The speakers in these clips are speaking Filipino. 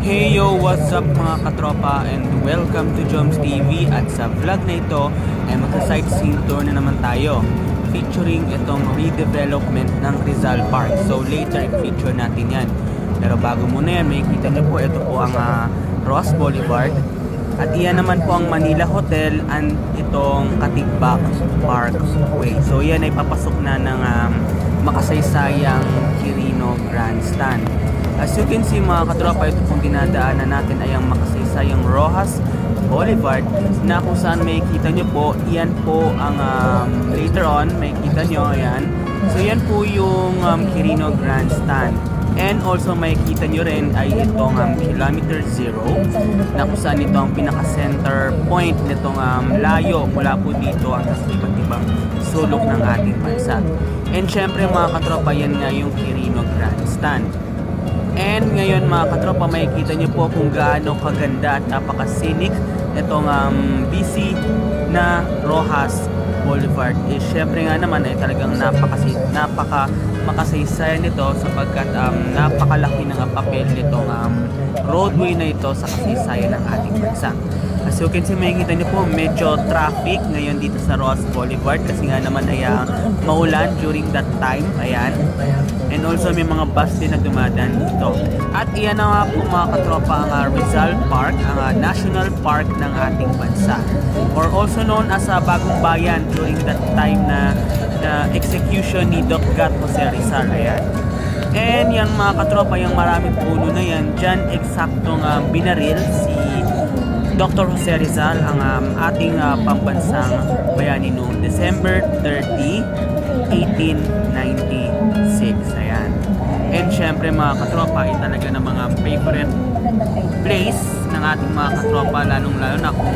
Hey yo, what's up mga katropa, and welcome to Joms TV. At sa vlog na ito ay magsa-sightseeing tour na naman tayo featuring itong redevelopment ng Rizal Park. So later i-feature natin yan, pero bago muna yan, may kita nyo po, ito po ang Ross Boulevard at iyan naman po ang Manila Hotel and itong Katigbak Parkway. So yan ay papasok na ng makasaysayang Quirino Grandstand. As you can see mga katropa, ito pong dinadaanan natin ay ang makasaysayang Rojas Boulevard na kung saan may kita nyo po, iyan po ang later on may kita nyo, ayan. So yan po yung Quirino Grandstand. And also may kita nyo rin ay itong Kilometer Zero na kung saan ito ang pinaka-center point nitong layo mula po dito hanggang sa iba't ibang sulok ng ating bansa. And syempre mga katropa, yan nga yung Quirino Grandstand. And ngayon mga katropa, makikita nyo po kung gaano kaganda at napaka-scenic itong busy na Rojas Boulevard. Syempre nga naman ay talagang napaka-makasaysayan nito sapagkat napakalaki ng papel nitong roadway na ito sa kasaysayan ng ating bansa. As you can see, makikita nyo po medyo traffic ngayon dito sa Rojas Boulevard kasi nga naman ay maulan during that time, ayan. And also may mga bus din na dumadaan dito. At iyan na nga po mga katropa ang Rizal Park, ang national park ng ating bansa, or also known as Bagong Bayan during that time na execution ni Doc Gat Jose Rizal, ayan. And yan mga katropa, yung maraming puno na yan, dyan eksaktong binaril si Dr. Jose Rizal, ang ating pambansang bayani noong December 30, 1896. Ayan. And syempre mga katropa, ay talaga na mga favorite place ng ating mga katropa, lalong lalo na kung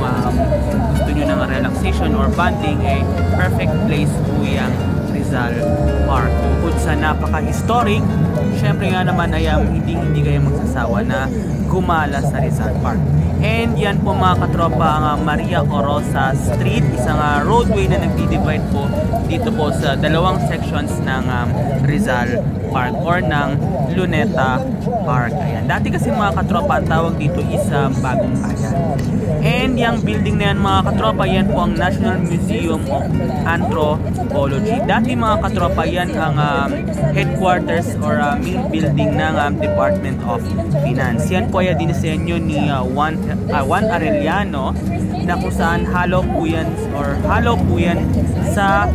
gusto nyo ng relaxation or bonding, ay perfect place po yung Rizal Park. Bukod sa napaka-historic, syempre nga naman ay hindi kayo magsasawa na gumala sa Rizal Park. And yan po mga katropa ang Maria Orosa Street, isang roadway na nagdi-divide po dito po sa dalawang sections ng Rizal Park or ng Luneta Park. Ayan. Dati kasi mga katropa, ang tawag dito is Bagong Bayan. And yung building na yan mga katropa, yan po ang National Museum of Anthropology. Dati mga katropa, yan ang headquarters or main building ng Department of Finance. Yan po ay dinisenyo ni Juan Arellano na kung saan halo po yan sa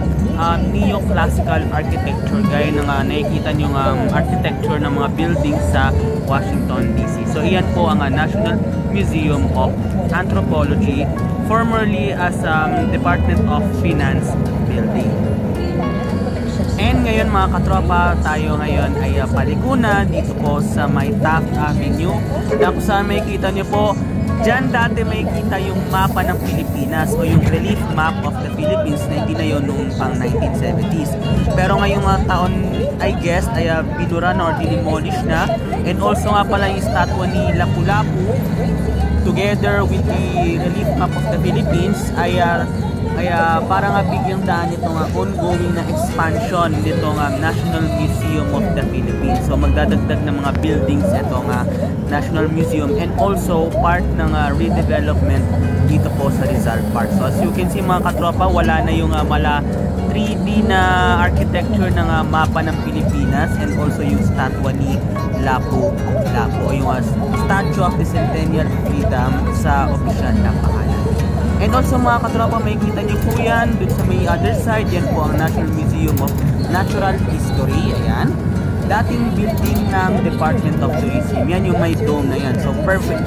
neoclassical architecture gaya ng nakikita nyo architecture ng mga buildings sa Washington DC. So iyan po ang National Museum of Anthropology, formerly as Department of Finance building. And ngayon mga katropa, tayo ngayon ay paliko na dito po sa may Taft Avenue na kung saan makikita nyo po, dyan dati makikita yung mapa ng Pilipinas o yung relief map of the Philippines na hindi na yun noong pang 1970s. Pero ngayong mga taon, I guess, ay binuran or dinimolish na. And also nga pala yung statwa ni Lapu-Lapu together with the relief map of the Philippines ay parang bigyang daan itong ongoing na expansion nitong National Museum of the Philippines. So magdadagdag ng mga buildings itong National Museum and also part ng redevelopment dito po sa Rizal Park. So as you can see mga katropa, wala na yung mala 3D na architecture ng mapa ng Pilipinas and also yung statwa ni Lapu-Lapu, yung Statue of the Centennial Freedom sa opisyal na pangalan. And also mga katropa, makikita nyo po yan dun sa may other side, yan po ang National Museum of Natural History. Ayan, dating building ng Department of Tourism. Yan yung may dome na yan. So perfect,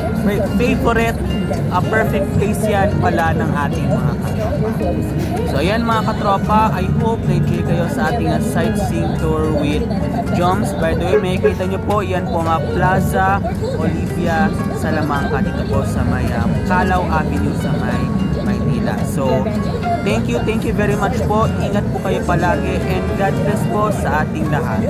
favorite, perfect place yan pala ng ating mga katropa. So ayan mga katropa, I hope na-enjoy kayo sa ating sightseeing tour with Joms. By the way, makikita nyo po, yan po nga Plaza Olivia Salamanca dito po sa may Calao Avenue sa may Maynila. So thank you very much po. Ingat po kayo palagi and God bless po sa ating lahat.